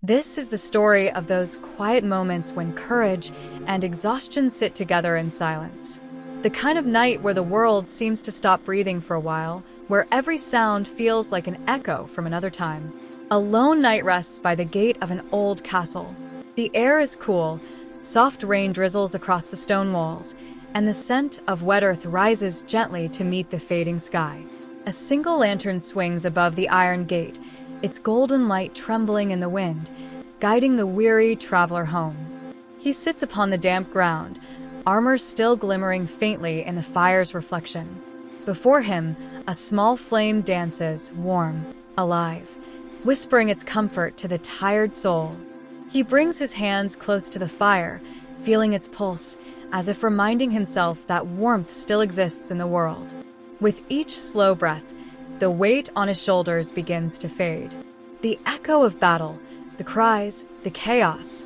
This is the story of those quiet moments when courage and exhaustion sit together in silence. The kind of night where the world seems to stop breathing for a while, where every sound feels like an echo from another time. A lone knight rests by the gate of an old castle. The air is cool, soft rain drizzles across the stone walls, and the scent of wet earth rises gently to meet the fading sky. A single lantern swings above the iron gate, its golden light trembling in the wind, guiding the weary traveler home. He sits upon the damp ground, armor still glimmering faintly in the fire's reflection. Before him, a small flame dances, warm, alive, whispering its comfort to the tired soul. He brings his hands close to the fire, feeling its pulse, as if reminding himself that warmth still exists in the world. With each slow breath, the weight on his shoulders begins to fade. The echo of battle, the cries, the chaos,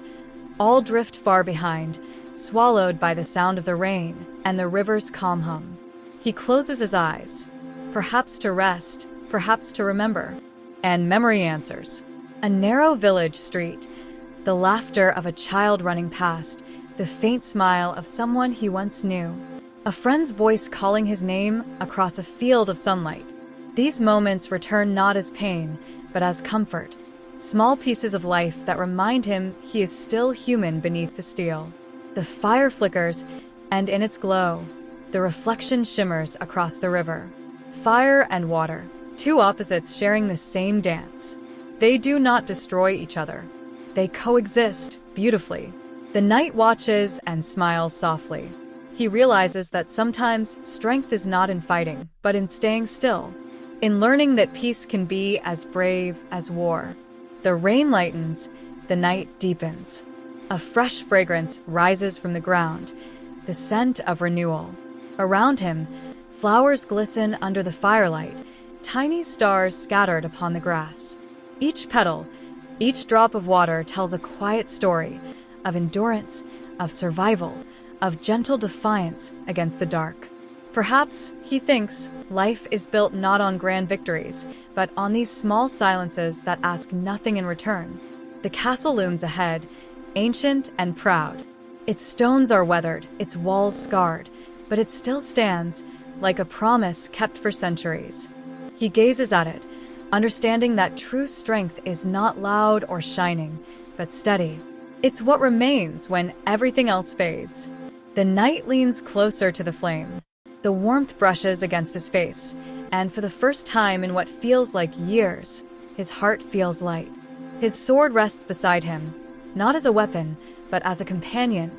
all drift far behind, swallowed by the sound of the rain and the river's calm hum. He closes his eyes, perhaps to rest, perhaps to remember. And memory answers. A narrow village street, the laughter of a child running past, the faint smile of someone he once knew. A friend's voice calling his name across a field of sunlight. These moments return not as pain, but as comfort. Small pieces of life that remind him he is still human beneath the steel. The fire flickers, and in its glow, the reflection shimmers across the river. Fire and water, two opposites sharing the same dance. They do not destroy each other. They coexist beautifully. The knight watches and smiles softly. He realizes that sometimes strength is not in fighting, but in staying still, in learning that peace can be as brave as war. The rain lightens, the night deepens. A fresh fragrance rises from the ground, the scent of renewal. Around him, flowers glisten under the firelight, tiny stars scattered upon the grass. Each petal, each drop of water tells a quiet story of endurance, of survival, of gentle defiance against the dark. Perhaps, he thinks, life is built not on grand victories, but on these small silences that ask nothing in return. The castle looms ahead, ancient and proud. Its stones are weathered, its walls scarred, but it still stands, like a promise kept for centuries. He gazes at it, understanding that true strength is not loud or shining, but steady. It's what remains when everything else fades. The knight leans closer to the flame. The warmth brushes against his face, and for the first time in what feels like years, his heart feels light. His sword rests beside him, not as a weapon, but as a companion,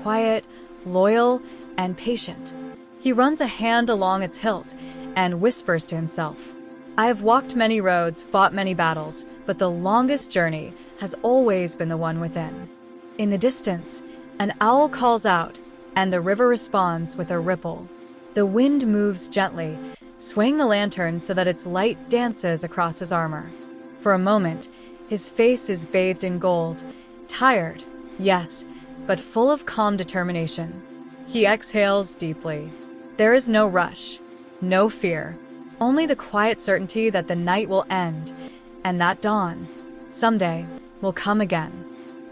quiet, loyal, and patient. He runs a hand along its hilt and whispers to himself, "I have walked many roads, fought many battles, but the longest journey has always been the one within." In the distance, an owl calls out, and the river responds with a ripple. The wind moves gently, swaying the lantern so that its light dances across his armor. For a moment, his face is bathed in gold, tired, yes, but full of calm determination. He exhales deeply. There is no rush, no fear, only the quiet certainty that the night will end, and that dawn, someday, will come again.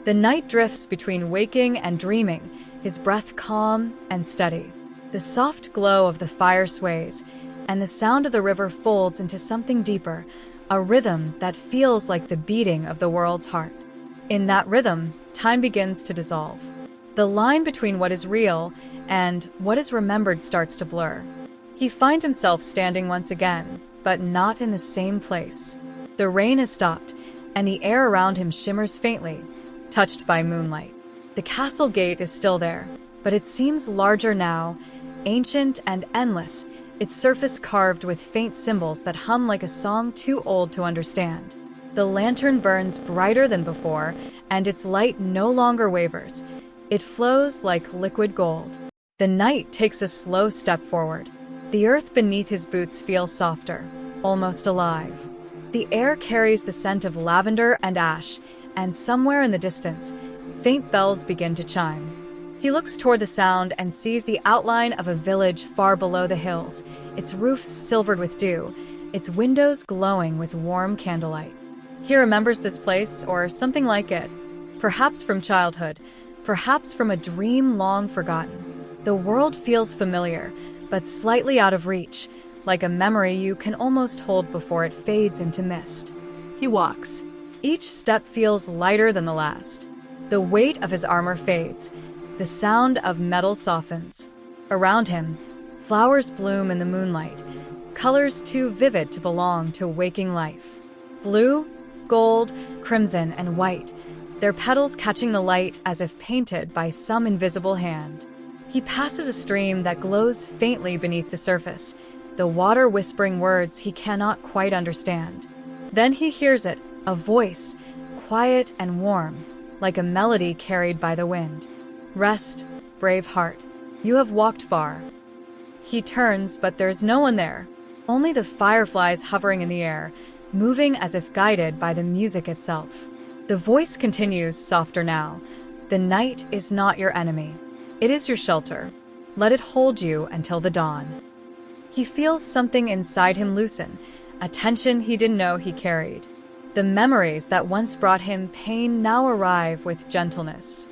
The night drifts between waking and dreaming, his breath calm and steady. The soft glow of the fire sways, and the sound of the river folds into something deeper, a rhythm that feels like the beating of the world's heart. In that rhythm, time begins to dissolve. The line between what is real and what is remembered starts to blur. He finds himself standing once again, but not in the same place. The rain has stopped, and the air around him shimmers faintly, touched by moonlight. The castle gate is still there, but it seems larger now, ancient and endless, its surface carved with faint symbols that hum like a song too old to understand. The lantern burns brighter than before, and its light no longer wavers. It flows like liquid gold. The knight takes a slow step forward. The earth beneath his boots feels softer, almost alive. The air carries the scent of lavender and ash, and somewhere in the distance, faint bells begin to chime. He looks toward the sound and sees the outline of a village far below the hills, its roofs silvered with dew, its windows glowing with warm candlelight. He remembers this place, or something like it. Perhaps from childhood, perhaps from a dream long forgotten. The world feels familiar, but slightly out of reach, like a memory you can almost hold before it fades into mist. He walks. Each step feels lighter than the last. The weight of his armor fades. The sound of metal softens. Around him, flowers bloom in the moonlight, colors too vivid to belong to waking life. Blue, gold, crimson, and white, their petals catching the light as if painted by some invisible hand. He passes a stream that glows faintly beneath the surface, the water whispering words he cannot quite understand. Then he hears it, a voice, quiet and warm, like a melody carried by the wind. Rest, brave heart. You have walked far. He turns, but there's no one there. Only the fireflies hovering in the air, moving as if guided by the music itself. The voice continues, softer now. The night is not your enemy. It is your shelter. Let it hold you until the dawn. He feels something inside him loosen, a tension he didn't know he carried. The memories that once brought him pain now arrive with gentleness.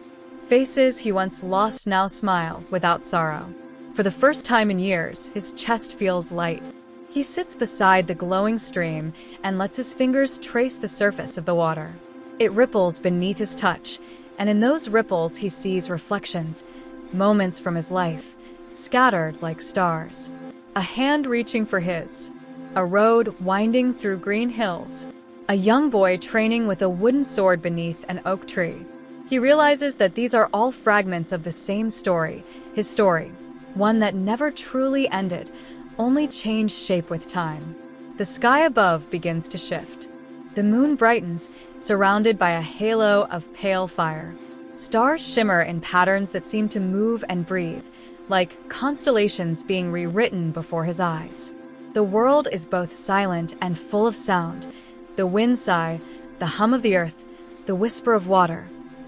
Faces he once lost now smile without sorrow. For the first time in years, his chest feels light. He sits beside the glowing stream and lets his fingers trace the surface of the water. It ripples beneath his touch, and in those ripples he sees reflections, moments from his life, scattered like stars. A hand reaching for his. A road winding through green hills. A young boy training with a wooden sword beneath an oak tree. He realizes that these are all fragments of the same story, his story, one that never truly ended, only changed shape with time. The sky above begins to shift. The moon brightens, surrounded by a halo of pale fire. Stars shimmer in patterns that seem to move and breathe, like constellations being rewritten before his eyes. The world is both silent and full of sound. The wind sigh, the hum of the earth, the whisper of water,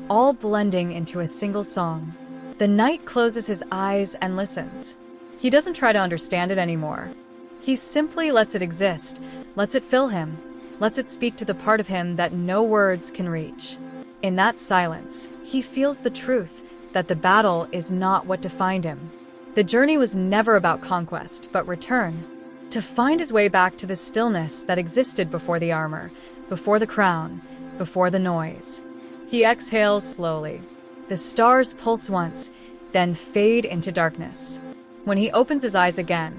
all blending into a single song. The knight closes his eyes and listens. He doesn't try to understand it anymore. He simply lets it exist, lets it fill him, lets it speak to the part of him that no words can reach. In that silence, he feels the truth that the battle is not what defined him. The journey was never about conquest, but return. To find his way back to the stillness that existed before the armor, before the crown, before the noise. He exhales slowly. The stars pulse once, then fade into darkness. When he opens his eyes again,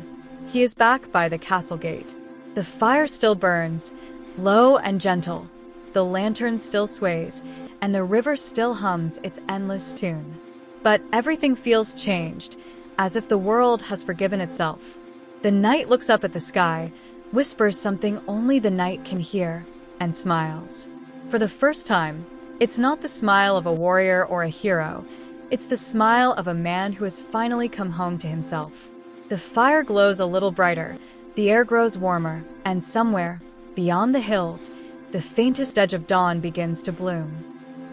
he is back by the castle gate. The fire still burns, low and gentle. The lantern still sways, and the river still hums its endless tune. But everything feels changed, as if the world has forgiven itself. The knight looks up at the sky, whispers something only the night can hear, and smiles. For the first time, it's not the smile of a warrior or a hero. It's the smile of a man who has finally come home to himself. The fire glows a little brighter, the air grows warmer, and somewhere, beyond the hills, the faintest edge of dawn begins to bloom.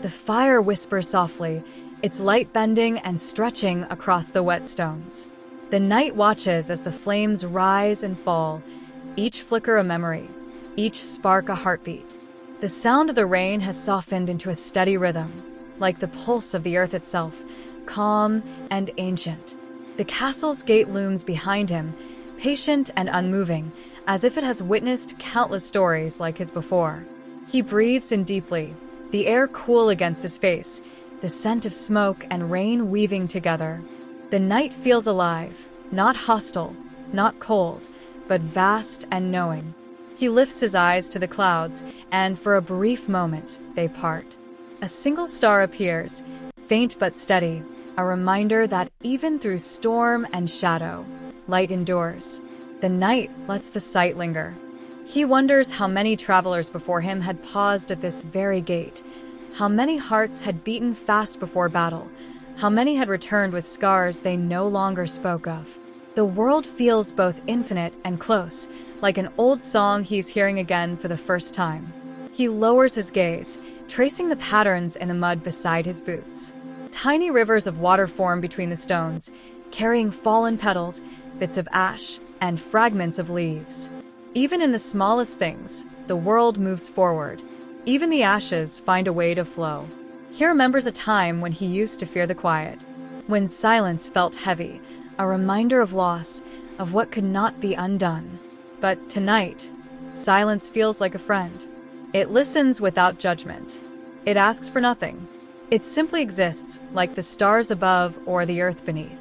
The fire whispers softly, its light bending and stretching across the wet stones. The knight watches as the flames rise and fall, each flicker a memory, each spark a heartbeat. The sound of the rain has softened into a steady rhythm, like the pulse of the earth itself, calm and ancient. The castle's gate looms behind him, patient and unmoving, as if it has witnessed countless stories like his before. He breathes in deeply, the air cool against his face, the scent of smoke and rain weaving together. The night feels alive, not hostile, not cold, but vast and knowing. He lifts his eyes to the clouds, and for a brief moment, they part. A single star appears, faint but steady, a reminder that even through storm and shadow, light endures. The knight lets the sight linger. He wonders how many travelers before him had paused at this very gate, how many hearts had beaten fast before battle, how many had returned with scars they no longer spoke of. The world feels both infinite and close, like an old song he's hearing again for the first time. He lowers his gaze, tracing the patterns in the mud beside his boots. Tiny rivers of water form between the stones, carrying fallen petals, bits of ash, and fragments of leaves. Even in the smallest things, the world moves forward. Even the ashes find a way to flow. He remembers a time when he used to fear the quiet, when silence felt heavy, a reminder of loss, of what could not be undone. But tonight, silence feels like a friend. It listens without judgment. It asks for nothing. It simply exists, like the stars above or the earth beneath.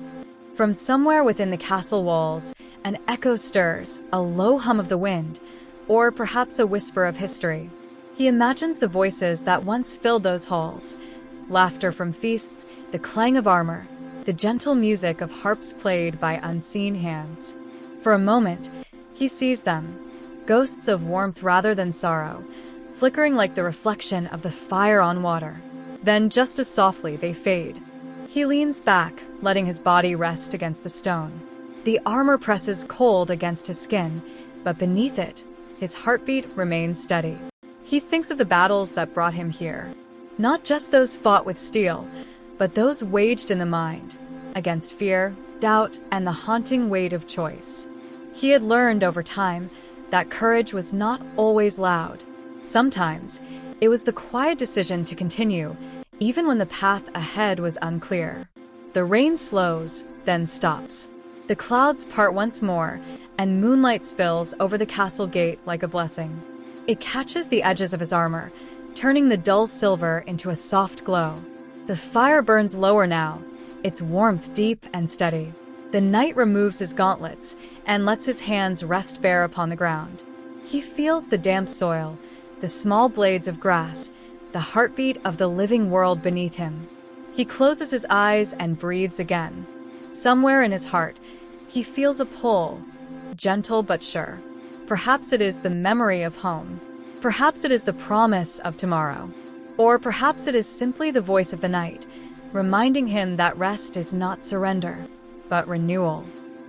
From somewhere within the castle walls, an echo stirs, a low hum of the wind, or perhaps a whisper of history. He imagines the voices that once filled those halls, laughter from feasts, the clang of armor, the gentle music of harps played by unseen hands. For a moment, he sees them, ghosts of warmth rather than sorrow, flickering like the reflection of the fire on water. Then, just as softly, they fade. He leans back, letting his body rest against the stone. The armor presses cold against his skin, but beneath it, his heartbeat remains steady. He thinks of the battles that brought him here. Not just those fought with steel, but those waged in the mind, against fear, doubt, and the haunting weight of choice. He had learned over time that courage was not always loud. Sometimes, it was the quiet decision to continue, even when the path ahead was unclear. The rain slows, then stops. The clouds part once more, and moonlight spills over the castle gate like a blessing. It catches the edges of his armor, turning the dull silver into a soft glow. The fire burns lower now, its warmth deep and steady. The knight removes his gauntlets and lets his hands rest bare upon the ground. He feels the damp soil, the small blades of grass, the heartbeat of the living world beneath him. He closes his eyes and breathes again. Somewhere in his heart, he feels a pull, gentle but sure. Perhaps it is the memory of home. Perhaps it is the promise of tomorrow. Or perhaps it is simply the voice of the night, reminding him that rest is not surrender, but renewal.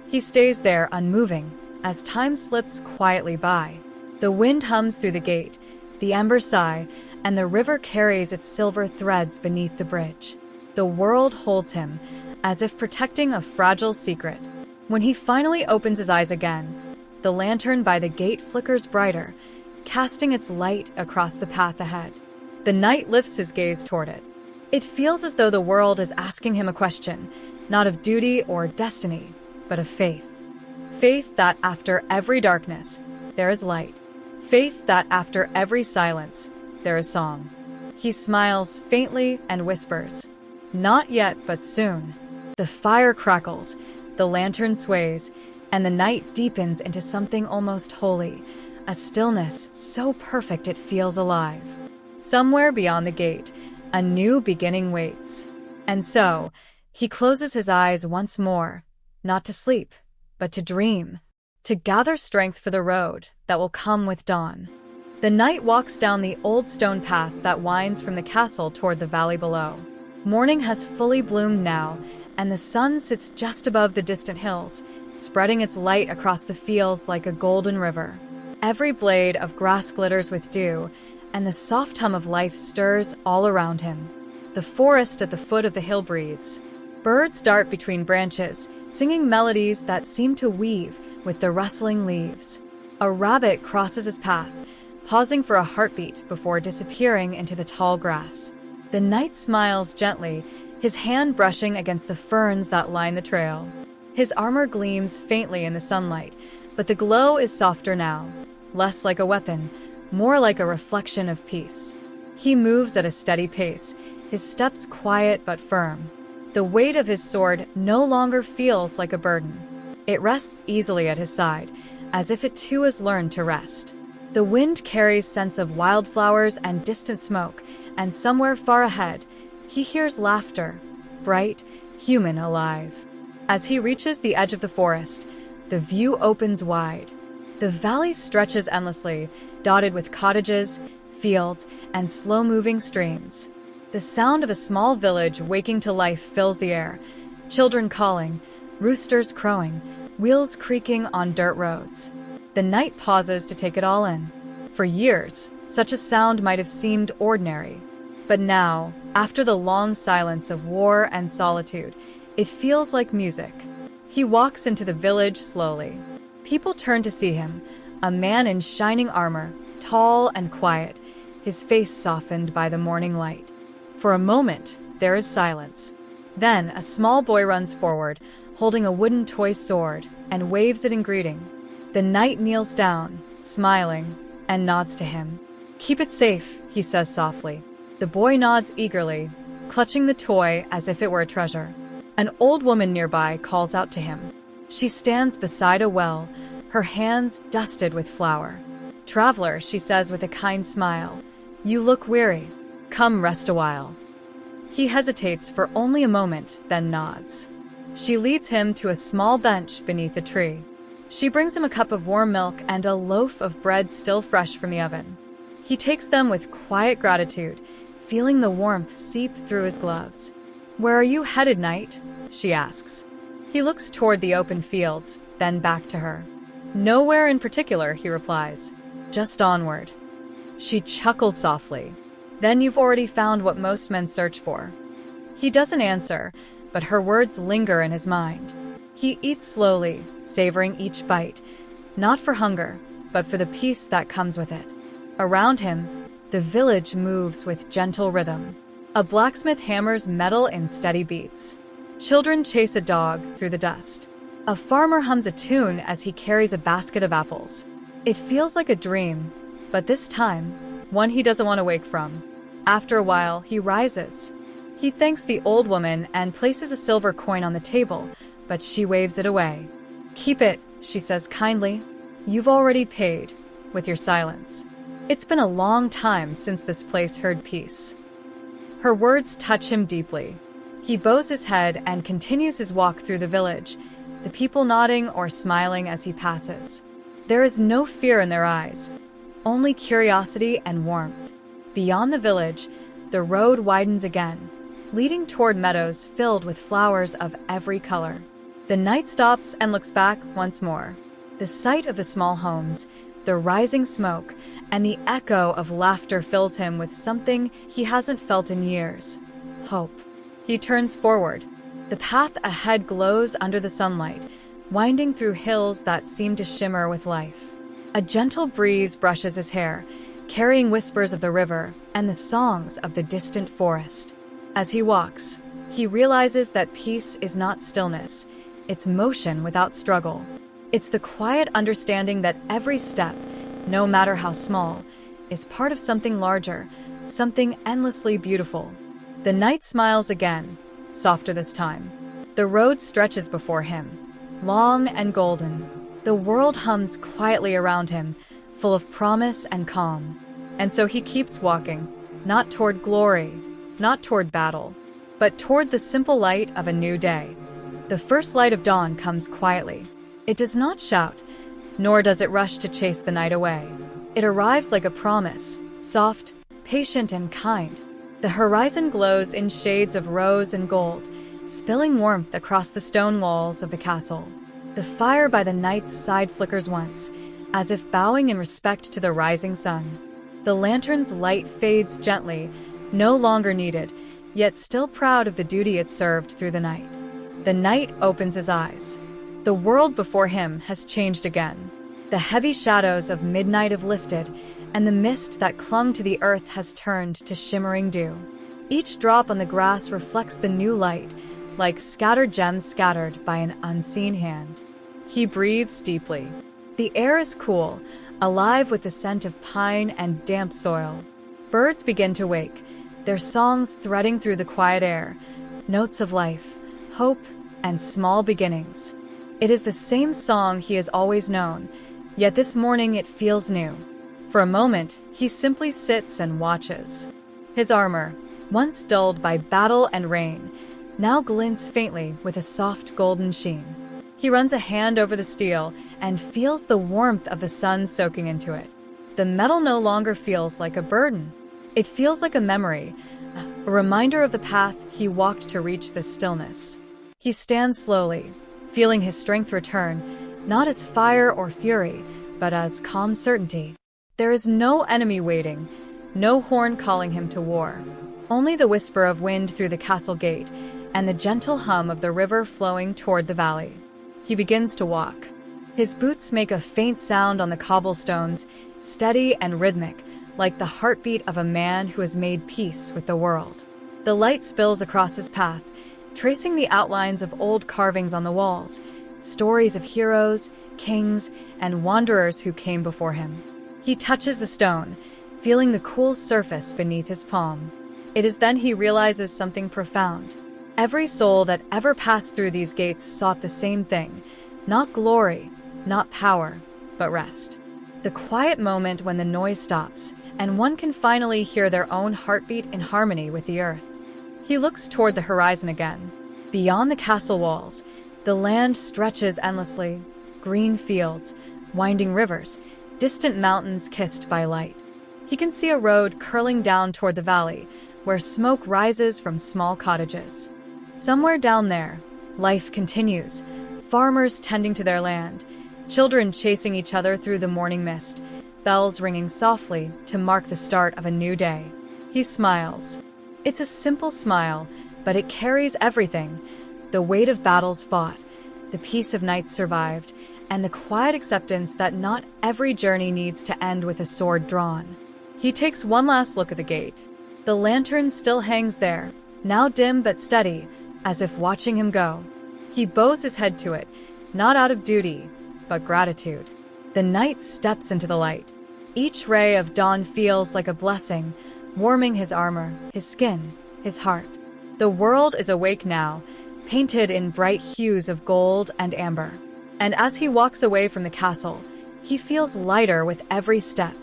He stays there unmoving, as time slips quietly by. The wind hums through the gate, the embers sigh, and the river carries its silver threads beneath the bridge. The world holds him, as if protecting a fragile secret. When he finally opens his eyes again, the lantern by the gate flickers brighter, casting its light across the path ahead. The knight lifts his gaze toward it. It feels as though the world is asking him a question, not of duty or destiny, but of faith. Faith that after every darkness, there is light. Faith that after every silence, there is song. He smiles faintly and whispers, "Not yet, but soon." The fire crackles, the lantern sways, and the night deepens into something almost holy, a stillness so perfect it feels alive. Somewhere beyond the gate, a new beginning waits. And so, he closes his eyes once more, not to sleep, but to dream, to gather strength for the road that will come with dawn. The knight walks down the old stone path that winds from the castle toward the valley below. Morning has fully bloomed now, and the sun sits just above the distant hills, spreading its light across the fields like a golden river. Every blade of grass glitters with dew, and the soft hum of life stirs all around him. The forest at the foot of the hill breathes. Birds dart between branches, singing melodies that seem to weave with the rustling leaves. A rabbit crosses his path, pausing for a heartbeat before disappearing into the tall grass. The knight smiles gently, his hand brushing against the ferns that line the trail. His armor gleams faintly in the sunlight, but the glow is softer now, less like a weapon, more like a reflection of peace. He moves at a steady pace, his steps quiet but firm. The weight of his sword no longer feels like a burden. It rests easily at his side, as if it too has learned to rest. The wind carries scents of wildflowers and distant smoke, and somewhere far ahead, he hears laughter, bright, human, alive. As he reaches the edge of the forest, the view opens wide. The valley stretches endlessly, dotted with cottages, fields, and slow-moving streams. The sound of a small village waking to life fills the air, children calling, roosters crowing, wheels creaking on dirt roads. The knight pauses to take it all in. For years, such a sound might have seemed ordinary. But now, after the long silence of war and solitude, it feels like music. He walks into the village slowly. People turn to see him, a man in shining armor, tall and quiet, his face softened by the morning light. For a moment, there is silence. Then, a small boy runs forward, holding a wooden toy sword, and waves it in greeting. The knight kneels down, smiling, and nods to him. "Keep it safe," he says softly. The boy nods eagerly, clutching the toy as if it were a treasure. An old woman nearby calls out to him. She stands beside a well, her hands dusted with flour. "Traveler," she says with a kind smile, "you look weary. Come rest a while." He hesitates for only a moment, then nods. She leads him to a small bench beneath a tree. She brings him a cup of warm milk and a loaf of bread still fresh from the oven. He takes them with quiet gratitude, feeling the warmth seep through his gloves. "Where are you headed, knight?" she asks. He looks toward the open fields, then back to her. "Nowhere in particular," he replies. "Just onward." She chuckles softly. "Then you've already found what most men search for." He doesn't answer, but her words linger in his mind. He eats slowly, savoring each bite, not for hunger, but for the peace that comes with it. Around him, the village moves with gentle rhythm. A blacksmith hammers metal in steady beats. Children chase a dog through the dust. A farmer hums a tune as he carries a basket of apples. It feels like a dream, but this time, one he doesn't want to wake from. After a while, he rises. He thanks the old woman and places a silver coin on the table, but she waves it away. "Keep it," she says kindly. "You've already paid, with your silence. It's been a long time since this place heard peace." Her words touch him deeply. He bows his head and continues his walk through the village, the people nodding or smiling as he passes. There is no fear in their eyes, only curiosity and warmth. Beyond the village, the road widens again, leading toward meadows filled with flowers of every color. The knight stops and looks back once more. The sight of the small homes, the rising smoke, and the echo of laughter fills him with something he hasn't felt in years: hope. He turns forward. The path ahead glows under the sunlight, winding through hills that seem to shimmer with life. A gentle breeze brushes his hair, carrying whispers of the river and the songs of the distant forest. As he walks, he realizes that peace is not stillness, it's motion without struggle. It's the quiet understanding that every step, no matter how small, is part of something larger, something endlessly beautiful. The knight smiles again, softer this time. The road stretches before him, long and golden. The world hums quietly around him, full of promise and calm. And so he keeps walking, not toward glory, not toward battle, but toward the simple light of a new day. The first light of dawn comes quietly. It does not shout, nor does it rush to chase the night away. It arrives like a promise, soft, patient, and kind. The horizon glows in shades of rose and gold, spilling warmth across the stone walls of the castle. The fire by the knight's side flickers once, as if bowing in respect to the rising sun. The lantern's light fades gently, no longer needed, yet still proud of the duty it served through the night. The knight opens his eyes. The world before him has changed again. The heavy shadows of midnight have lifted, and the mist that clung to the earth has turned to shimmering dew. Each drop on the grass reflects the new light, like scattered gems scattered by an unseen hand. He breathes deeply. The air is cool, alive with the scent of pine and damp soil. Birds begin to wake, their songs threading through the quiet air, notes of life, hope, and small beginnings. It is the same song he has always known, yet this morning it feels new. For a moment, he simply sits and watches. His armor, once dulled by battle and rain, now glints faintly with a soft golden sheen. He runs a hand over the steel and feels the warmth of the sun soaking into it. The metal no longer feels like a burden. It feels like a memory, a reminder of the path he walked to reach this stillness. He stands slowly, feeling his strength return, not as fire or fury, but as calm certainty. There is no enemy waiting, no horn calling him to war. Only the whisper of wind through the castle gate and the gentle hum of the river flowing toward the valley. He begins to walk. His boots make a faint sound on the cobblestones, steady and rhythmic, like the heartbeat of a man who has made peace with the world. The light spills across his path, tracing the outlines of old carvings on the walls, stories of heroes, kings, and wanderers who came before him. He touches the stone, feeling the cool surface beneath his palm. It is then he realizes something profound. Every soul that ever passed through these gates sought the same thing, not glory, not power, but rest. The quiet moment when the noise stops, and one can finally hear their own heartbeat in harmony with the earth. He looks toward the horizon again. Beyond the castle walls, the land stretches endlessly, green fields, winding rivers, distant mountains kissed by light. He can see a road curling down toward the valley, where smoke rises from small cottages. Somewhere down there, life continues, farmers tending to their land, children chasing each other through the morning mist, bells ringing softly to mark the start of a new day. He smiles. It's a simple smile, but it carries everything: the weight of battles fought, the peace of nights survived, and the quiet acceptance that not every journey needs to end with a sword drawn. He takes one last look at the gate. The lantern still hangs there, now dim but steady, as if watching him go. He bows his head to it, not out of duty, but gratitude. The knight steps into the light. Each ray of dawn feels like a blessing, warming his armor, his skin, his heart. The world is awake now, painted in bright hues of gold and amber. And as he walks away from the castle, he feels lighter with every step,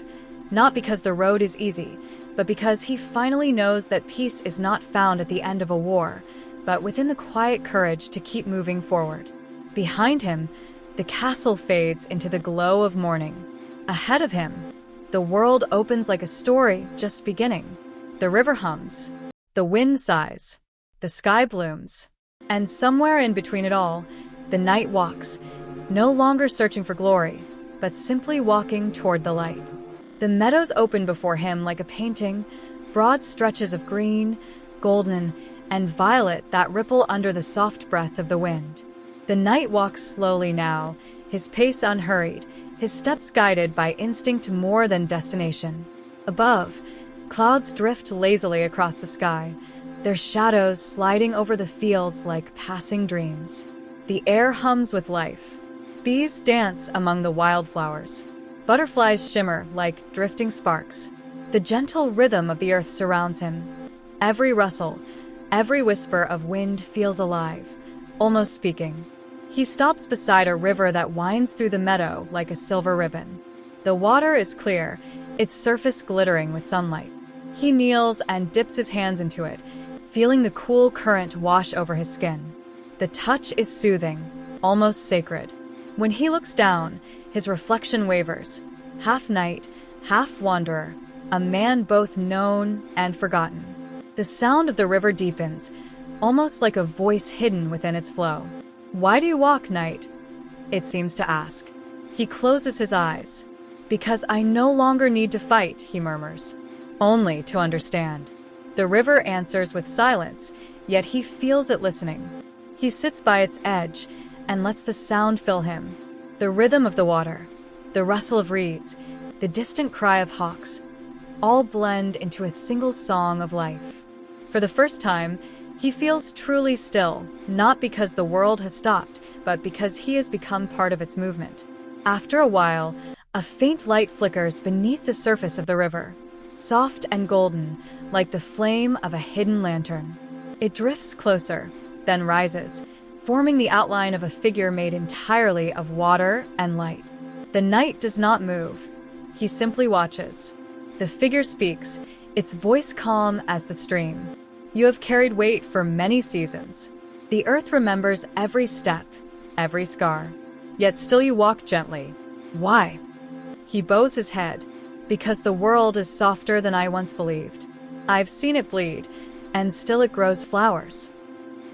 not because the road is easy, but because he finally knows that peace is not found at the end of a war, but within the quiet courage to keep moving forward. Behind him, the castle fades into the glow of morning. Ahead of him, the world opens like a story just beginning. The river hums, the wind sighs, the sky blooms, and somewhere in between it all, the knight walks, no longer searching for glory, but simply walking toward the light. The meadows open before him like a painting, broad stretches of green, golden, and violet that ripple under the soft breath of the wind. The knight walks slowly now, his pace unhurried, his steps guided by instinct more than destination. Above, clouds drift lazily across the sky, their shadows sliding over the fields like passing dreams. The air hums with life. Bees dance among the wildflowers. Butterflies shimmer like drifting sparks. The gentle rhythm of the earth surrounds him. Every rustle, every whisper of wind feels alive, almost speaking. He stops beside a river that winds through the meadow like a silver ribbon. The water is clear, its surface glittering with sunlight. He kneels and dips his hands into it, feeling the cool current wash over his skin. The touch is soothing, almost sacred. When he looks down, his reflection wavers. Half knight, half wanderer, a man both known and forgotten. The sound of the river deepens, almost like a voice hidden within its flow. "Why do you walk, knight?" it seems to ask. He closes his eyes. "Because I no longer need to fight," he murmurs, "only to understand." The river answers with silence, yet he feels it listening. He sits by its edge and lets the sound fill him. The rhythm of the water, the rustle of reeds, the distant cry of hawks, all blend into a single song of life. For the first time, he feels truly still, not because the world has stopped, but because he has become part of its movement. After a while, a faint light flickers beneath the surface of the river, soft and golden, like the flame of a hidden lantern. It drifts closer, then rises, forming the outline of a figure made entirely of water and light. The knight does not move. He simply watches. The figure speaks, its voice calm as the stream. "You have carried weight for many seasons. The earth remembers every step, every scar. Yet still you walk gently. Why?" He bows his head. "Because the world is softer than I once believed. I've seen it bleed, and still it grows flowers."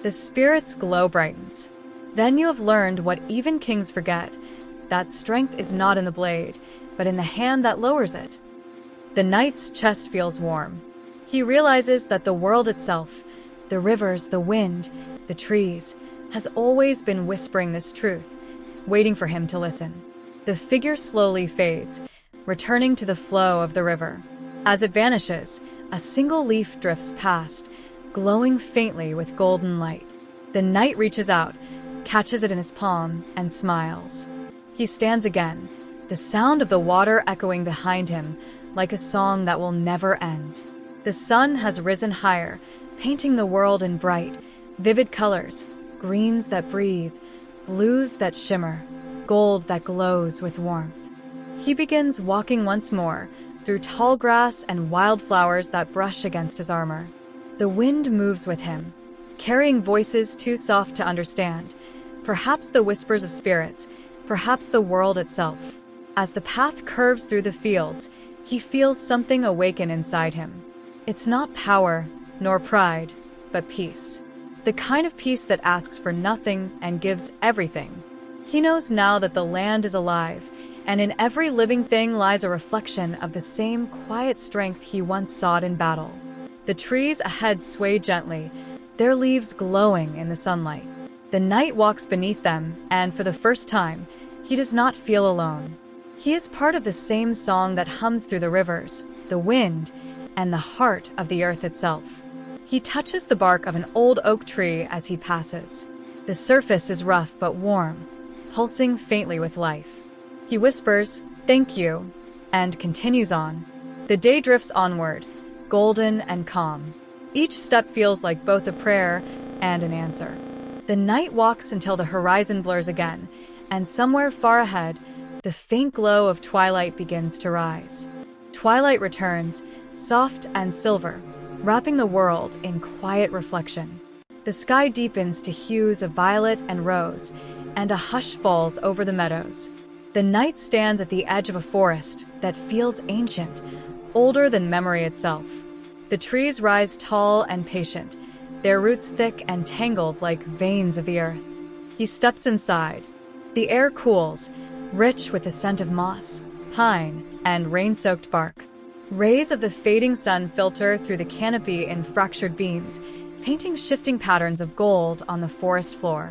The spirit's glow brightens. "Then you have learned what even kings forget, that strength is not in the blade, but in the hand that lowers it." The knight's chest feels warm. He realizes that the world itself, the rivers, the wind, the trees, has always been whispering this truth, waiting for him to listen. The figure slowly fades, returning to the flow of the river. As it vanishes, a single leaf drifts past, glowing faintly with golden light. The knight reaches out, catches it in his palm, and smiles. He stands again, the sound of the water echoing behind him like a song that will never end. The sun has risen higher, painting the world in bright, vivid colors, greens that breathe, blues that shimmer, gold that glows with warmth. He begins walking once more, through tall grass and wildflowers that brush against his armor. The wind moves with him, carrying voices too soft to understand, perhaps the whispers of spirits, perhaps the world itself. As the path curves through the fields, he feels something awaken inside him. It's not power, nor pride, but peace. The kind of peace that asks for nothing and gives everything. He knows now that the land is alive, and in every living thing lies a reflection of the same quiet strength he once sought in battle. The trees ahead sway gently, their leaves glowing in the sunlight. The knight walks beneath them, and for the first time, he does not feel alone. He is part of the same song that hums through the rivers, the wind, and the heart of the earth itself. He touches the bark of an old oak tree as he passes. The surface is rough but warm, pulsing faintly with life. He whispers, "Thank you," and continues on. The day drifts onward, golden and calm. Each step feels like both a prayer and an answer. The night walks until the horizon blurs again, and somewhere far ahead, the faint glow of twilight begins to rise. Twilight returns, soft and silver, wrapping the world in quiet reflection. The sky deepens to hues of violet and rose, and a hush falls over the meadows. The night stands at the edge of a forest that feels ancient, older than memory itself. The trees rise tall and patient, their roots thick and tangled like veins of the earth. He steps inside. The air cools, rich with the scent of moss, pine, and rain-soaked bark. Rays of the fading sun filter through the canopy in fractured beams, painting shifting patterns of gold on the forest floor.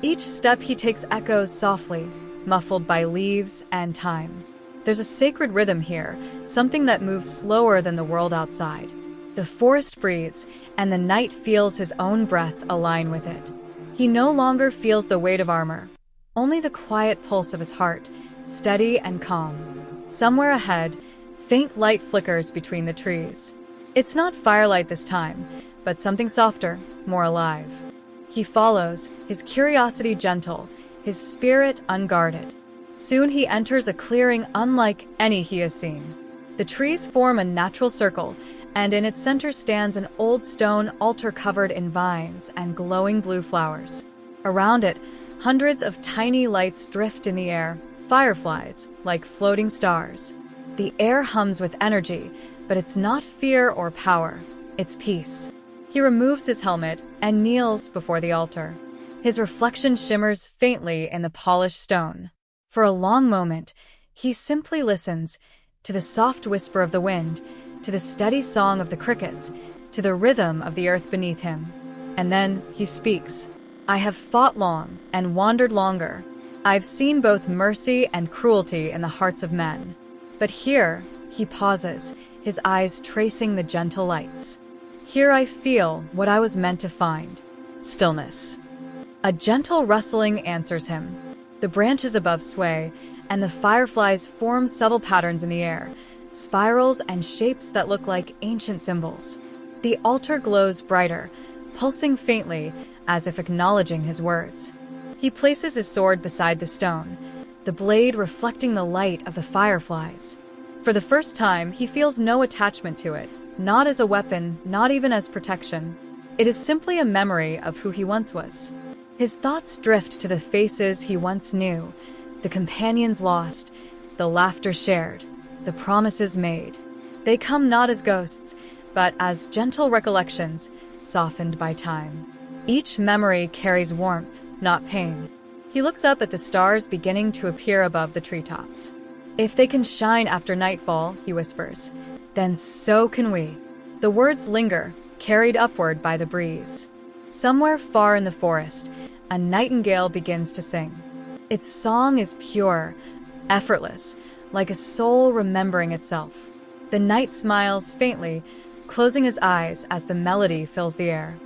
Each step he takes echoes softly, muffled by leaves and time. There's a sacred rhythm here, something that moves slower than the world outside. The forest breathes, and the knight feels his own breath align with it. He no longer feels the weight of armor, only the quiet pulse of his heart, steady and calm. Somewhere ahead, faint light flickers between the trees. It's not firelight this time, but something softer, more alive. He follows, his curiosity gentle, his spirit unguarded. Soon he enters a clearing unlike any he has seen. The trees form a natural circle, and in its center stands an old stone altar covered in vines and glowing blue flowers. Around it, hundreds of tiny lights drift in the air, fireflies, like floating stars. The air hums with energy, but it's not fear or power, it's peace. He removes his helmet and kneels before the altar. His reflection shimmers faintly in the polished stone. For a long moment, he simply listens to the soft whisper of the wind, to the steady song of the crickets, to the rhythm of the earth beneath him. And then he speaks. "I have fought long and wandered longer. I've seen both mercy and cruelty in the hearts of men. But here," he pauses, his eyes tracing the gentle lights. "Here I feel what I was meant to find. Stillness." A gentle rustling answers him. The branches above sway, and the fireflies form subtle patterns in the air, spirals and shapes that look like ancient symbols. The altar glows brighter, pulsing faintly, as if acknowledging his words. He places his sword beside the stone, the blade reflecting the light of the fireflies. For the first time, he feels no attachment to it, not as a weapon, not even as protection. It is simply a memory of who he once was. His thoughts drift to the faces he once knew, the companions lost, the laughter shared, the promises made. They come not as ghosts, but as gentle recollections, softened by time. Each memory carries warmth, not pain. He looks up at the stars beginning to appear above the treetops. "If they can shine after nightfall," he whispers, "then so can we." The words linger, carried upward by the breeze. Somewhere far in the forest, a nightingale begins to sing. Its song is pure, effortless, like a soul remembering itself. The knight smiles faintly, closing his eyes as the melody fills the air.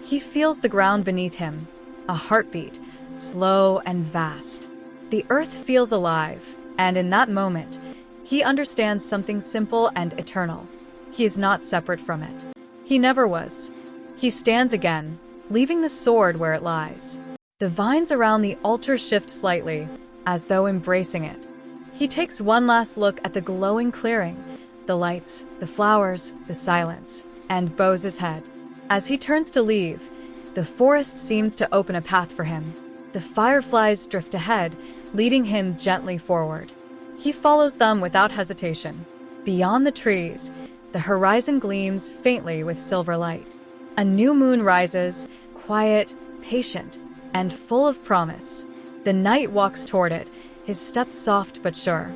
He feels the ground beneath him, a heartbeat, slow and vast. The earth feels alive, and in that moment, he understands something simple and eternal. He is not separate from it. He never was. He stands again, leaving the sword where it lies. The vines around the altar shift slightly, as though embracing it. He takes one last look at the glowing clearing, the lights, the flowers, the silence, and bows his head. As he turns to leave, the forest seems to open a path for him. The fireflies drift ahead, leading him gently forward. He follows them without hesitation. Beyond the trees, the horizon gleams faintly with silver light. A new moon rises, quiet, patient, and full of promise. The knight walks toward it, his steps soft but sure.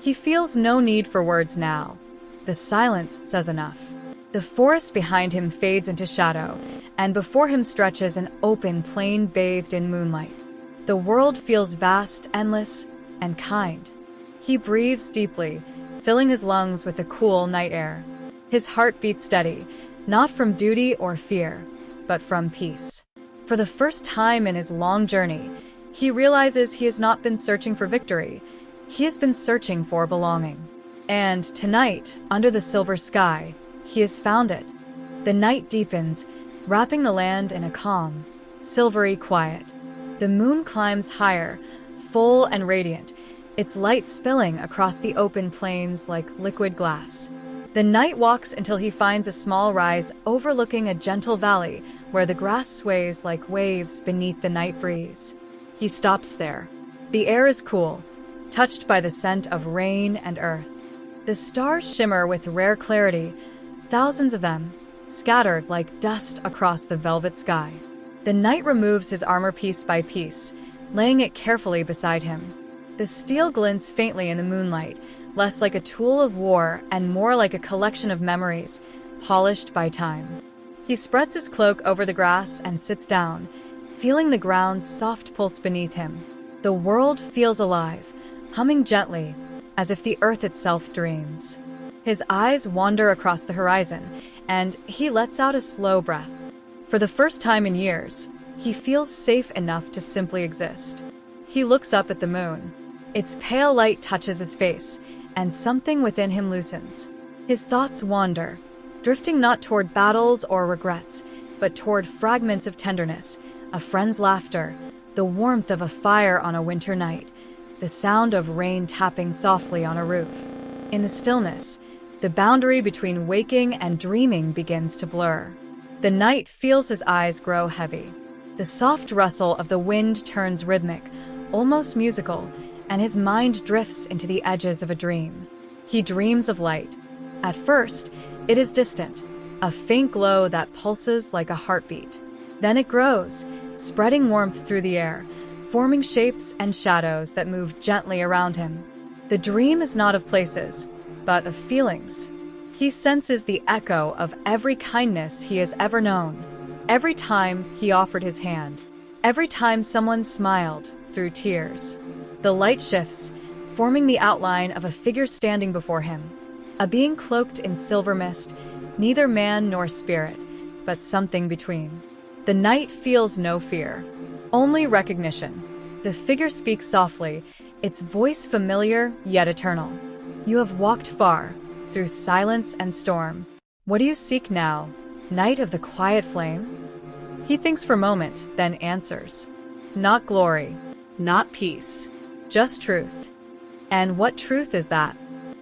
He feels no need for words now. The silence says enough. The forest behind him fades into shadow, and before him stretches an open plain bathed in moonlight. The world feels vast, endless, and kind. He breathes deeply, filling his lungs with the cool night air. His heart beats steady, not from duty or fear, but from peace. For the first time in his long journey, he realizes he has not been searching for victory. He has been searching for belonging. And tonight, under the silver sky, he has found it. The night deepens, wrapping the land in a calm, silvery quiet. The moon climbs higher, full and radiant, its light spilling across the open plains like liquid glass. The knight walks until he finds a small rise overlooking a gentle valley where the grass sways like waves beneath the night breeze. He stops there. The air is cool, touched by the scent of rain and earth. The stars shimmer with rare clarity, thousands of them, scattered like dust across the velvet sky. The knight removes his armor piece by piece, laying it carefully beside him. The steel glints faintly in the moonlight, less like a tool of war and more like a collection of memories, polished by time. He spreads his cloak over the grass and sits down, feeling the ground's soft pulse beneath him. The world feels alive, humming gently, as if the earth itself dreams. His eyes wander across the horizon, and he lets out a slow breath. For the first time in years, he feels safe enough to simply exist. He looks up at the moon. Its pale light touches his face, and something within him loosens. His thoughts wander, drifting not toward battles or regrets, but toward fragments of tenderness, a friend's laughter, the warmth of a fire on a winter night, the sound of rain tapping softly on a roof. In the stillness, the boundary between waking and dreaming begins to blur. The knight feels his eyes grow heavy. The soft rustle of the wind turns rhythmic, almost musical, and his mind drifts into the edges of a dream. He dreams of light. At first, it is distant, a faint glow that pulses like a heartbeat. Then it grows, spreading warmth through the air, forming shapes and shadows that move gently around him. The dream is not of places, but of feelings. He senses the echo of every kindness he has ever known, every time he offered his hand, every time someone smiled through tears. The light shifts, forming the outline of a figure standing before him, a being cloaked in silver mist, neither man nor spirit, but something between. The knight feels no fear, only recognition. The figure speaks softly, its voice familiar yet eternal. You have walked far, through silence and storm. What do you seek now, knight of the quiet flame? He thinks for a moment, then answers. Not glory, not peace, just truth. And what truth is that?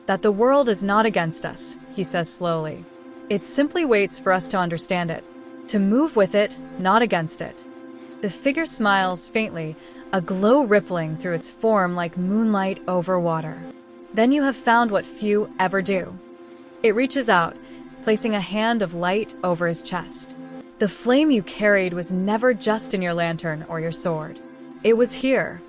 That the world is not against us, he says slowly. It simply waits for us to understand it, to move with it, not against it. The figure smiles faintly, a glow rippling through its form like moonlight over water. Then you have found what few ever do. It reaches out, placing a hand of light over his chest. The flame you carried was never just in your lantern or your sword. It was here.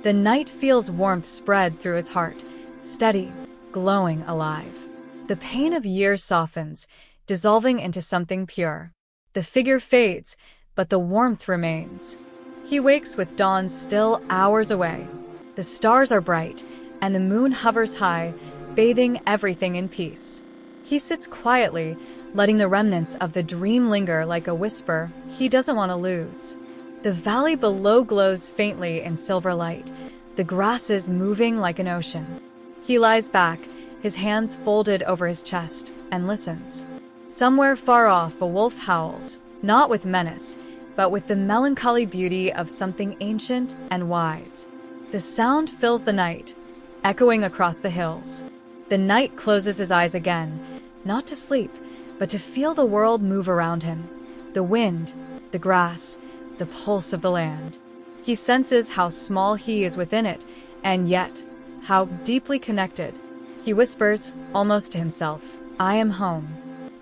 The knight feels warmth spread through his heart, steady, glowing alive. The pain of years softens, dissolving into something pure. The figure fades, but the warmth remains. He wakes with dawn still hours away. The stars are bright, and the moon hovers high, bathing everything in peace. He sits quietly, letting the remnants of the dream linger like a whisper he doesn't want to lose. The valley below glows faintly in silver light, the grasses moving like an ocean. He lies back, his hands folded over his chest, and listens. Somewhere far off, a wolf howls, not with menace, but with the melancholy beauty of something ancient and wise. The sound fills the night, echoing across the hills. The knight closes his eyes again, not to sleep, but to feel the world move around him. The wind, the grass, the pulse of the land. He senses how small he is within it, and yet how deeply connected. He whispers, almost to himself, "I am home."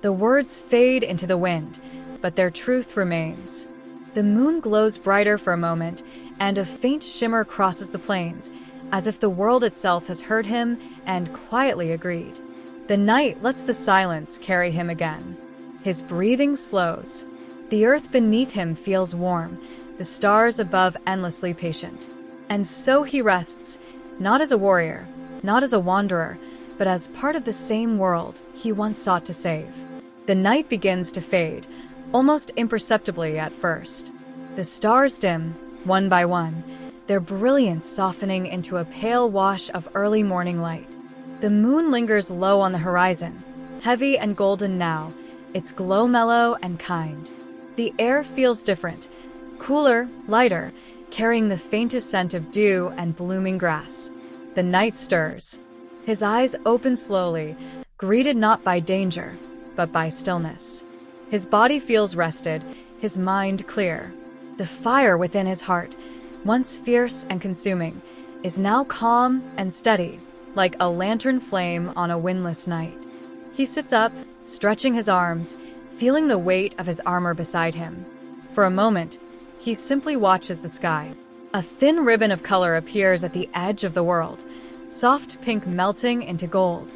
The words fade into the wind, but their truth remains. The moon glows brighter for a moment, and a faint shimmer crosses the plains, as if the world itself has heard him and quietly agreed. The night lets the silence carry him again. His breathing slows. The earth beneath him feels warm, the stars above endlessly patient. And so he rests, not as a warrior, not as a wanderer, but as part of the same world he once sought to save. The night begins to fade, almost imperceptibly at first. The stars dim, one by one, their brilliance softening into a pale wash of early morning light. The moon lingers low on the horizon, heavy and golden now, its glow mellow and kind. The air feels different, cooler, lighter, carrying the faintest scent of dew and blooming grass. The night stirs. His eyes open slowly, greeted not by danger, but by stillness. His body feels rested, his mind clear. The fire within his heart, once fierce and consuming, is now calm and steady, like a lantern flame on a windless night. He sits up, stretching his arms, feeling the weight of his armor beside him. For a moment, he simply watches the sky. A thin ribbon of color appears at the edge of the world, soft pink melting into gold,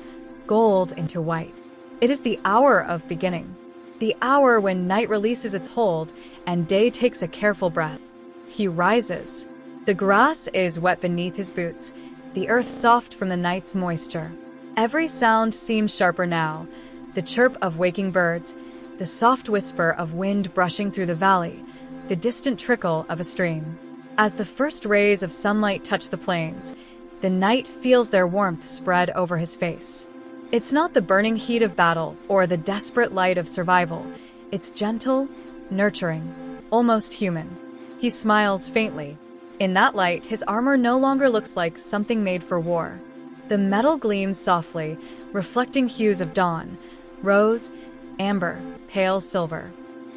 gold into white. It is the hour of beginning, the hour when night releases its hold and day takes a careful breath. He rises. The grass is wet beneath his boots, the earth soft from the night's moisture. Every sound seems sharper now, the chirp of waking birds, the soft whisper of wind brushing through the valley, the distant trickle of a stream. As the first rays of sunlight touch the plains, the night feels their warmth spread over his face. It's not the burning heat of battle or the desperate light of survival. It's gentle, nurturing, almost human. He smiles faintly. In that light, his armor no longer looks like something made for war. The metal gleams softly, reflecting hues of dawn, rose, amber, pale silver.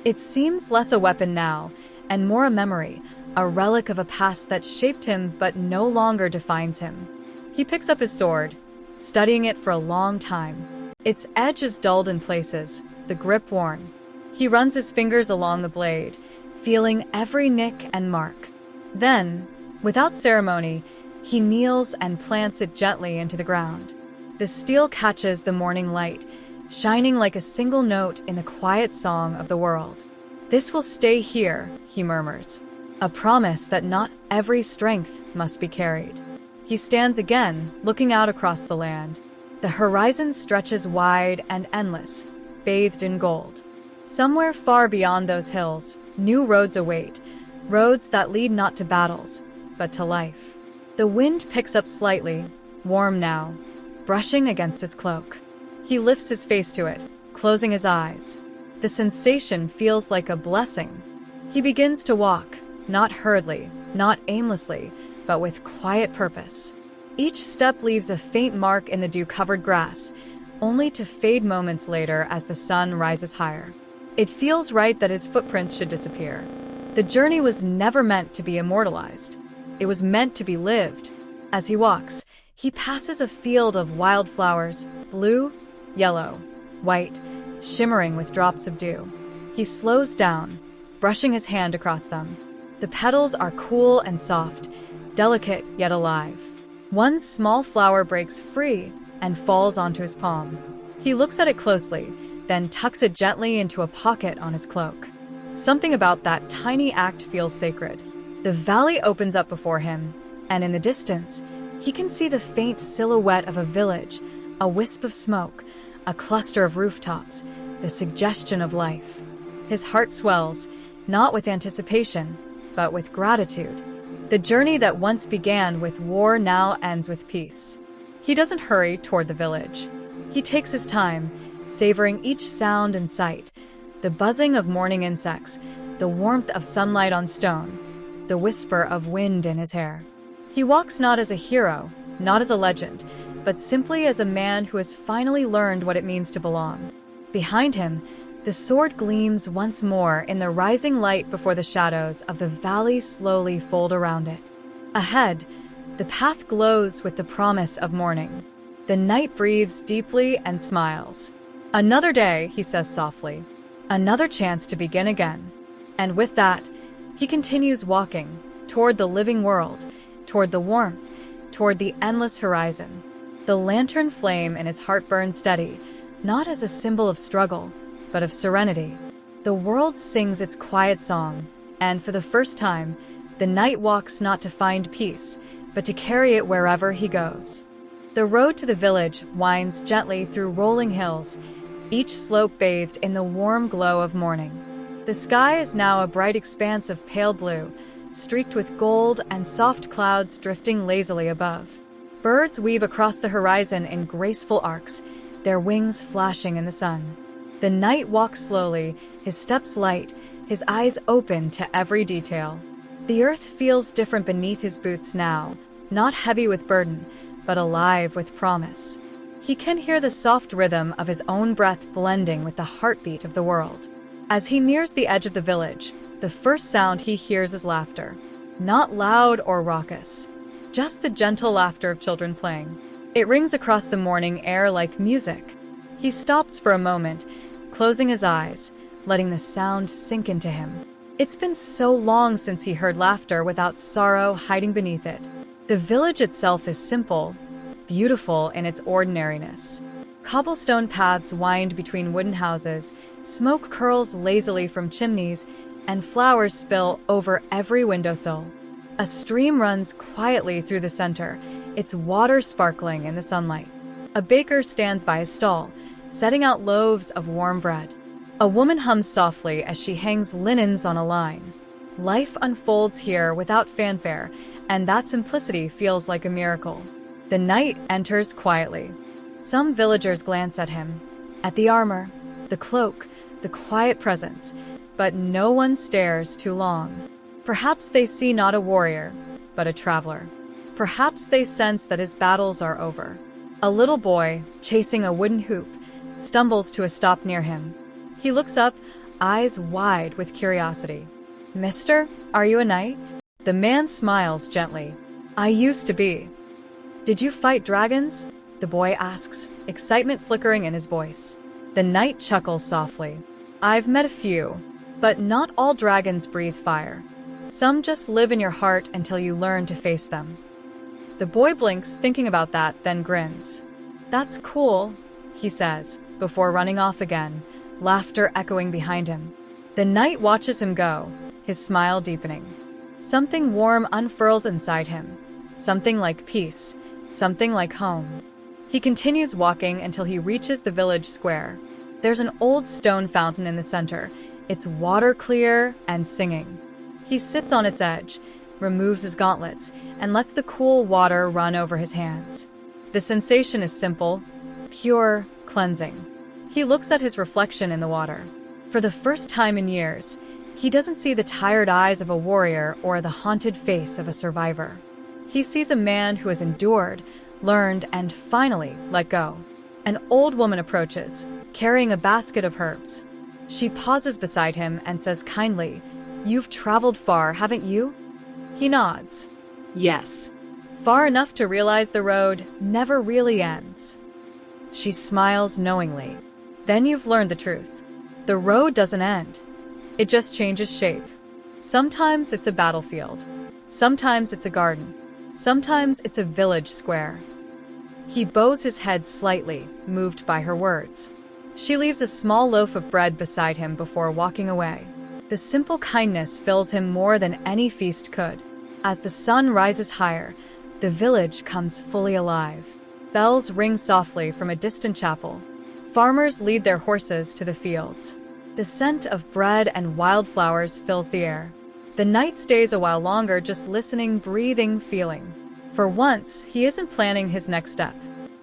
It seems less a weapon now, and more a memory, a relic of a past that shaped him but no longer defines him. He picks up his sword, studying it for a long time. Its edge is dulled in places, the grip worn. He runs his fingers along the blade, feeling every nick and mark. Then, without ceremony, he kneels and plants it gently into the ground. The steel catches the morning light, shining like a single note in the quiet song of the world. "This will stay here," he murmurs, a promise that not every strength must be carried. He stands again, looking out across the land. The horizon stretches wide and endless, bathed in gold. Somewhere far beyond those hills, new roads await, roads that lead not to battles, but to life. The wind picks up slightly, warm now, brushing against his cloak. He lifts his face to it, closing his eyes. The sensation feels like a blessing. He begins to walk, not hurriedly, not aimlessly, but with quiet purpose. Each step leaves a faint mark in the dew-covered grass, only to fade moments later as the sun rises higher. It feels right that his footprints should disappear. The journey was never meant to be immortalized. It was meant to be lived. As he walks, he passes a field of wildflowers, blue, yellow, white, shimmering with drops of dew. He slows down, brushing his hand across them. The petals are cool and soft, delicate yet alive. One small flower breaks free and falls onto his palm. He looks at it closely, then tucks it gently into a pocket on his cloak. Something about that tiny act feels sacred. The valley opens up before him, and in the distance, he can see the faint silhouette of a village, A wisp of smoke, a cluster of rooftops, the suggestion of life. His heart swells, not with anticipation, but with gratitude. The journey that once began with war now ends with peace. He doesn't hurry toward the village. He takes his time, savoring each sound and sight, the buzzing of morning insects, the warmth of sunlight on stone, the whisper of wind in his hair. He walks not as a hero, not as a legend, but simply as a man who has finally learned what it means to belong. Behind him, the sword gleams once more in the rising light before the shadows of the valley slowly fold around it. Ahead, the path glows with the promise of morning. The knight breathes deeply and smiles. "Another day," he says softly. "Another chance to begin again." And with that, he continues walking toward the living world, toward the warmth, toward the endless horizon. The lantern flame in his heart burns steady, not as a symbol of struggle, but of serenity. The world sings its quiet song, and for the first time, the knight walks not to find peace, but to carry it wherever he goes. The road to the village winds gently through rolling hills, each slope bathed in the warm glow of morning. The sky is now a bright expanse of pale blue, streaked with gold and soft clouds drifting lazily above. Birds weave across the horizon in graceful arcs, their wings flashing in the sun. The knight walks slowly, his steps light, his eyes open to every detail. The earth feels different beneath his boots now, not heavy with burden, but alive with promise. He can hear the soft rhythm of his own breath blending with the heartbeat of the world. As he nears the edge of the village, the first sound he hears is laughter. Not loud or raucous, just the gentle laughter of children playing. It rings across the morning air like music. He stops for a moment, closing his eyes, letting the sound sink into him. It's been so long since he heard laughter without sorrow hiding beneath it. The village itself is simple, beautiful in its ordinariness. Cobblestone paths wind between wooden houses, smoke curls lazily from chimneys, and flowers spill over every windowsill. A stream runs quietly through the center, its water sparkling in the sunlight. A baker stands by his stall, setting out loaves of warm bread. A woman hums softly as she hangs linens on a line. Life unfolds here without fanfare, and that simplicity feels like a miracle. The knight enters quietly. Some villagers glance at him, at the armor, the cloak, the quiet presence, but no one stares too long. Perhaps they see not a warrior, but a traveler. Perhaps they sense that his battles are over. A little boy, chasing a wooden hoop, stumbles to a stop near him. He looks up, eyes wide with curiosity. "Mister, are you a knight?" The man smiles gently. "I used to be." "Did you fight dragons?" the boy asks, excitement flickering in his voice. The knight chuckles softly. "I've met a few, but not all dragons breathe fire. Some just live in your heart until you learn to face them." The boy blinks, thinking about that, then grins. "That's cool," he says, before running off again, laughter echoing behind him. The knight watches him go, his smile deepening. Something warm unfurls inside him, something like peace, something like home. He continues walking until he reaches the village square. There's an old stone fountain in the center, its water clear and singing. He sits on its edge, removes his gauntlets, and lets the cool water run over his hands. The sensation is simple, pure, cleansing. He looks at his reflection in the water. For the first time in years, he doesn't see the tired eyes of a warrior or the haunted face of a survivor. He sees a man who has endured, learned, and finally let go. An old woman approaches, carrying a basket of herbs. She pauses beside him and says kindly, "You've traveled far, haven't you?" He nods. "Yes. Far enough to realize the road never really ends." She smiles knowingly. "Then you've learned the truth. The road doesn't end. It just changes shape. Sometimes it's a battlefield. Sometimes it's a garden. Sometimes it's a village square." He bows his head slightly, moved by her words. She leaves a small loaf of bread beside him before walking away. The simple kindness fills him more than any feast could. As the sun rises higher, the village comes fully alive. Bells ring softly from a distant chapel. Farmers lead their horses to the fields. The scent of bread and wildflowers fills the air. The knight stays a while longer, just listening, breathing, feeling. For once, he isn't planning his next step.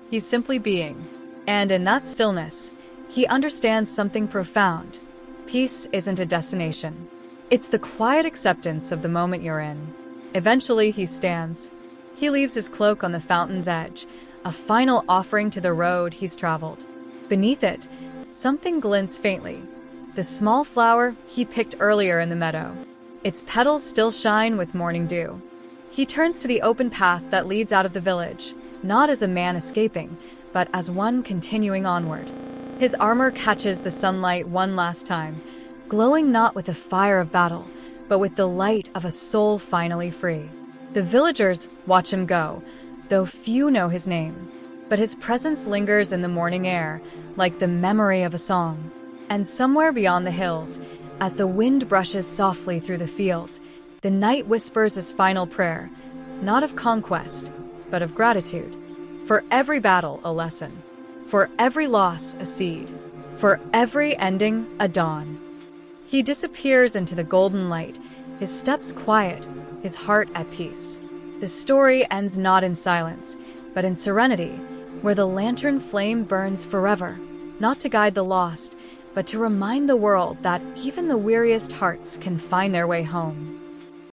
He's simply being. And in that stillness, he understands something profound. Peace isn't a destination. It's the quiet acceptance of the moment you're in. Eventually, he stands. He leaves his cloak on the fountain's edge, a final offering to the road he's traveled. Beneath it, something glints faintly. The small flower he picked earlier in the meadow. Its petals still shine with morning dew. He turns to the open path that leads out of the village, not as a man escaping, but as one continuing onward. His armor catches the sunlight one last time, glowing not with the fire of battle, but with the light of a soul finally free. The villagers watch him go, though few know his name. But his presence lingers in the morning air, like the memory of a song. And somewhere beyond the hills, as the wind brushes softly through the fields, the knight whispers his final prayer, not of conquest, but of gratitude. For every battle, a lesson. For every loss, a seed. For every ending, a dawn. He disappears into the golden light, his steps quiet, his heart at peace. The story ends not in silence, but in serenity, where the lantern flame burns forever, not to guide the lost, but to remind the world that even the weariest hearts can find their way home.